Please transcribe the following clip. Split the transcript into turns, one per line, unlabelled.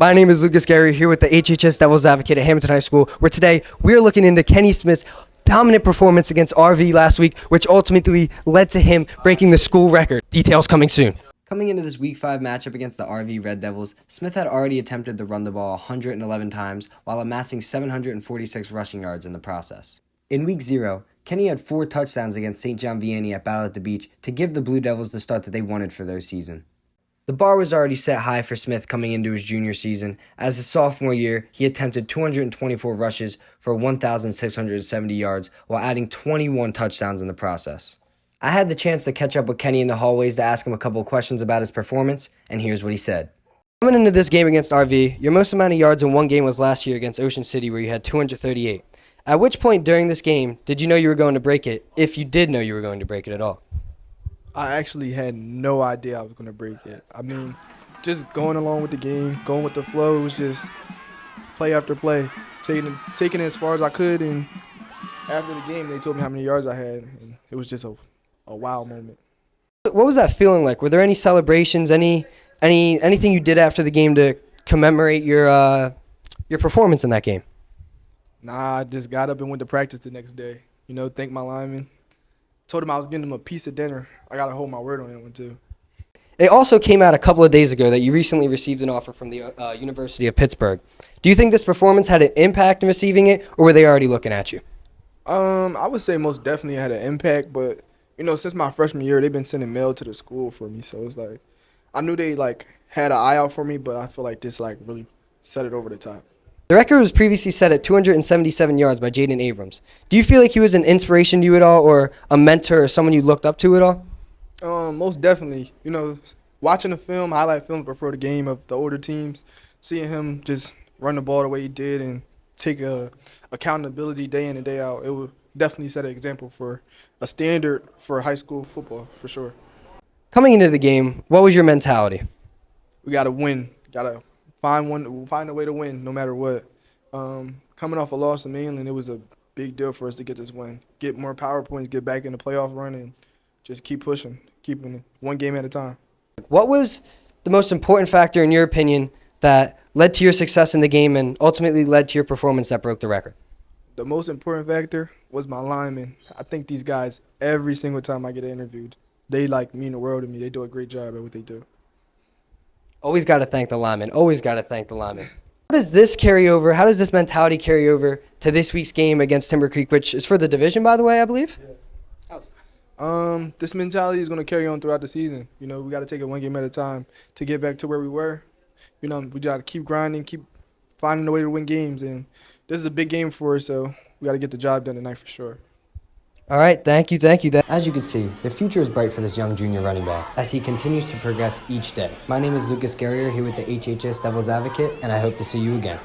My name is Lucas Gary here with the HHS Devil's Advocate at Hamilton High School, where today we're looking into Kenny Smith's dominant performance against RV last week, which ultimately led to him breaking the school record. Details coming soon.
Coming into this Week 5 matchup against the RV Red Devils, Smith had already attempted to run the ball 111 times while amassing 746 rushing yards in the process. In Week 0, Kenny had 4 touchdowns against St. John Vianney at Battle at the Beach to give the Blue Devils the start that they wanted for their season. The bar was already set high for Smith coming into his junior season. As his sophomore year, he attempted 224 rushes for 1,670 yards while adding 21 touchdowns in the process. I had the chance to catch up with Kenny in the hallways to ask him a couple of questions about his performance, and here's what he said.
Coming into this game against RV, your most amount of yards in one game was last year against Ocean City, where you had 238. At which point during this game did you know you were going to break it, if you did know you were going to break it at all?
I actually had no idea I was going to break it. I mean, just going along with the game, going with the flow, it was just play after play, taking it as far as I could. And after the game, they told me how many yards I had, and it was just a wow moment.
What was that feeling like? Were there any celebrations, anything you did after the game to commemorate your performance in that game?
Nah, I just got up and went to practice the next day. Thanked my lineman. Told him I was getting him a piece of dinner. I got to hold my word on that one, too.
It also came out a couple of days ago that you recently received an offer from the University of Pittsburgh. Do you think this performance had an impact in receiving it, or were they already looking at you?
I would say most definitely had an impact, but, since my freshman year, they've been sending mail to the school for me. So it's like I knew they, had an eye out for me, but I feel like this, really set it over the top.
The record was previously set at 277 yards by Jaden Abrams. Do you feel like he was an inspiration to you at all, or a mentor, or someone you looked up to at all?
Most definitely. Watching the film, highlight films before the game of the older teams, seeing him just run the ball the way he did and take accountability day in and day out, it would definitely set an example for a standard for high school football, for sure.
Coming into the game, what was your mentality?
We got to win. Got to find a way to win no matter what. Coming off a loss in Mainland, it was a big deal for us to get this win. Get more power points, get back in the playoff run, and just keep pushing, keeping it one game at a time.
What was the most important factor, in your opinion, that led to your success in the game and ultimately led to your performance that broke the record?
The most important factor was my linemen. I think these guys, every single time I get interviewed, they mean the world to me. They do a great job at what they do.
Always got to thank the linemen. Always got to thank the linemen. How does this mentality carry over to this week's game against Timber Creek, which is for the division, by the way, I believe?
Yeah. This mentality is going to carry on throughout the season. We got to take it one game at a time to get back to where we were. We got to keep grinding, keep finding a way to win games. And this is a big game for us, so we got to get the job done tonight for sure.
All right, thank you.
As you can see, the future is bright for this young junior running back as he continues to progress each day. My name is Lucas Guerrier here with the HHS Devil's Advocate, and I hope to see you again.